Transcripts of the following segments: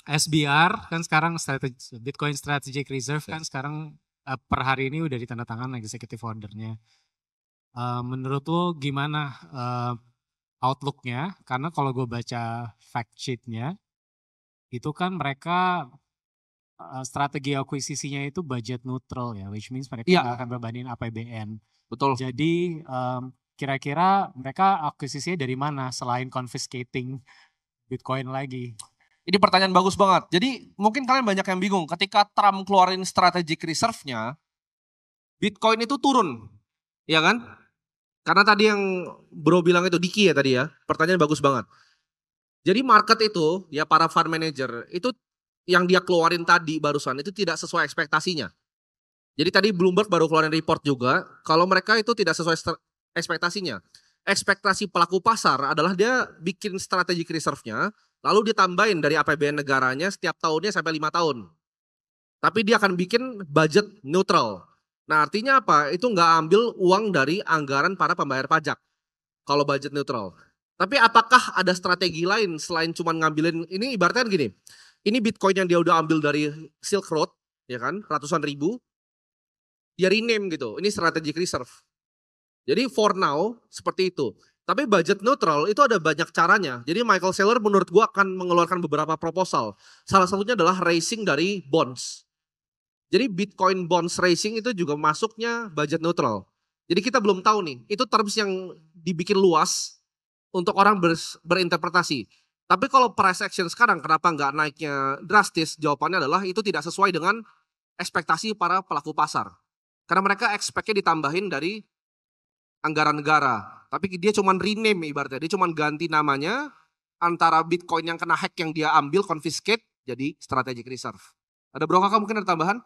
SBR kan sekarang Bitcoin Strategic Reserve kan sekarang per hari ini udah ditandatangan executive ordernya. Menurut lo gimana outlooknya? Karena kalau gue baca fact sheetnya, itu kan mereka strategi akuisisinya itu budget neutral ya, which means mereka nggak akan bebanin APBN. Betul. Jadi kira-kira mereka akuisisinya dari mana selain confiscating Bitcoin lagi? Ini pertanyaan bagus banget. Jadi mungkin kalian banyak yang bingung ketika Trump keluarin strategic reserve-nya, Bitcoin itu turun, ya kan? Karena tadi yang bro bilang itu, Diki ya tadi ya, pertanyaan bagus banget. Jadi market itu, ya para fund manager, itu yang dia keluarin tadi barusan itu tidak sesuai ekspektasinya. Jadi tadi Bloomberg baru keluarin report juga, kalau mereka itu tidak sesuai ekspektasinya. Ekspektasi pelaku pasar adalah dia bikin strategic reserve-nya, lalu ditambahin dari APBN negaranya setiap tahunnya sampai 5 tahun. Tapi dia akan bikin budget neutral. Nah artinya apa? Itu nggak ambil uang dari anggaran para pembayar pajak. Kalau budget neutral. Tapi apakah ada strategi lain selain cuma ngambilin, ini ibaratnya gini. Ini Bitcoin yang dia udah ambil dari Silk Road, ya kan, ratusan ribu. Dia rename gitu, ini strategic reserve. Jadi for now seperti itu. Tapi budget neutral itu ada banyak caranya. Jadi Michael Saylor menurut gua akan mengeluarkan beberapa proposal. Salah satunya adalah raising dari bonds. Jadi Bitcoin bonds raising itu juga masuknya budget neutral. Jadi kita belum tahu nih, itu terms yang dibikin luas untuk orang berinterpretasi. Tapi kalau price action sekarang kenapa nggak naiknya drastis? Jawabannya adalah itu tidak sesuai dengan ekspektasi para pelaku pasar. Karena mereka expect-nya ditambahin dari anggaran negara. Tapi dia cuma rename ibaratnya, dia cuma ganti namanya antara Bitcoin yang kena hack yang dia ambil, confiscate, jadi strategic reserve. Ada bro kakak mungkin ada tambahan?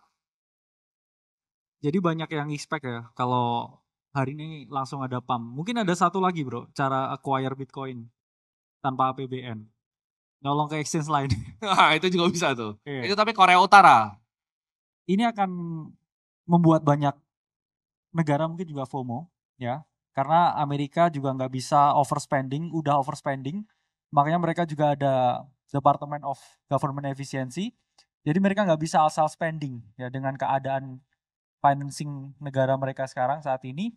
Jadi banyak yang expect ya kalau hari ini langsung ada pump. Mungkin ada satu lagi bro, cara acquire Bitcoin tanpa APBN. Nyolong ke exchange lain. Nah, itu juga bisa tuh. Iya. Itu tapi Korea Utara. Ini akan membuat banyak negara mungkin juga FOMO ya. Karena Amerika juga nggak bisa overspending, udah overspending. Makanya mereka juga ada Department of Government Efficiency. Jadi mereka nggak bisa asal spending ya dengan keadaan financing negara mereka sekarang saat ini.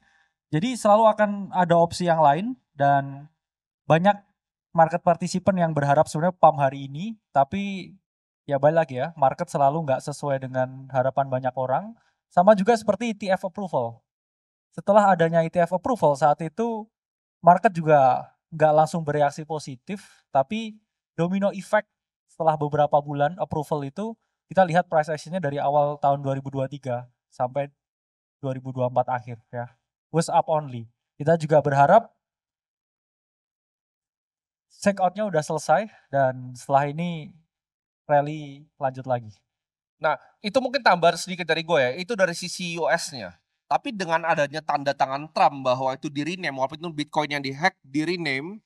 Jadi selalu akan ada opsi yang lain dan banyak market participant yang berharap sebenarnya pump hari ini, tapi ya balik lagi ya, market selalu nggak sesuai dengan harapan banyak orang. Sama juga seperti ETF approval. Setelah adanya ETF approval saat itu, market juga nggak langsung bereaksi positif, tapi domino effect setelah beberapa bulan approval itu, kita lihat price action-nya dari awal tahun 2023 sampai 2024 akhir ya. Was up only. Kita juga berharap check out-nya udah selesai dan setelah ini rally lanjut lagi. Nah, itu mungkin tambahan sedikit dari gue ya, itu dari sisi US-nya. Tapi dengan adanya tanda tangan Trump bahwa itu di-rename, walaupun itu Bitcoin yang di-hack, di-rename,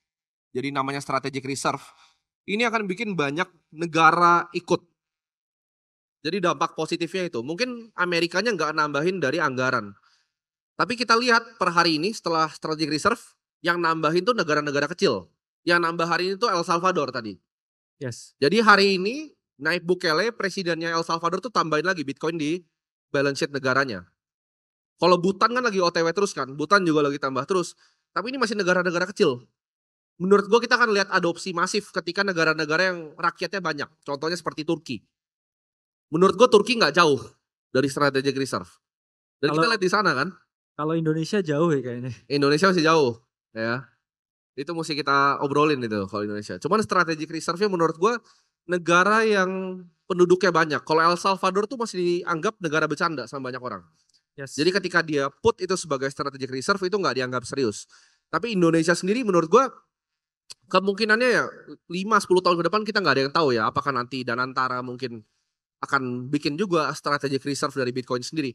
jadi namanya strategic reserve, ini akan bikin banyak negara ikut. Jadi dampak positifnya itu, mungkin Amerikanya nggak nambahin dari anggaran. Tapi kita lihat per hari ini setelah strategic reserve, yang nambahin tuh negara-negara kecil. Yang nambah hari ini tuh El Salvador tadi. Yes. Jadi hari ini Nayib Bukele, presidennya El Salvador tuh tambahin lagi Bitcoin di balance sheet negaranya. Kalau Bhutan kan lagi OTW terus kan, Bhutan juga lagi tambah terus. Tapi ini masih negara-negara kecil. Menurut gue kita akan lihat adopsi masif ketika negara-negara yang rakyatnya banyak. Contohnya seperti Turki. Menurut gue Turki nggak jauh dari strategic reserve. Dan kita lihat di sana kan. Kalau Indonesia jauh ya kayaknya. Indonesia masih jauh ya. Itu mesti kita obrolin itu kalau Indonesia. Cuman strategic reserve-nya menurut gue negara yang penduduknya banyak. Kalau El Salvador tuh masih dianggap negara bercanda sama banyak orang. Yes. Jadi ketika dia put itu sebagai strategic reserve itu nggak dianggap serius. Tapi Indonesia sendiri menurut gue kemungkinannya ya 5-10 tahun ke depan kita nggak ada yang tahu ya. Apakah nanti Danantara mungkin akan bikin juga strategic reserve dari Bitcoin sendiri.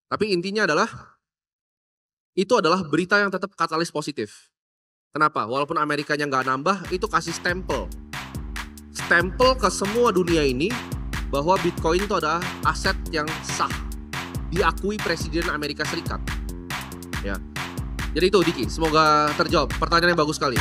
Tapi intinya adalah itu adalah berita yang tetap katalis positif. Kenapa? Walaupun Amerikanya nggak nambah, itu kasih stempel ke semua dunia ini bahwa Bitcoin itu adalah aset yang sah, diakui Presiden Amerika Serikat. Ya, jadi itu Diki, semoga terjawab. Pertanyaannya bagus sekali.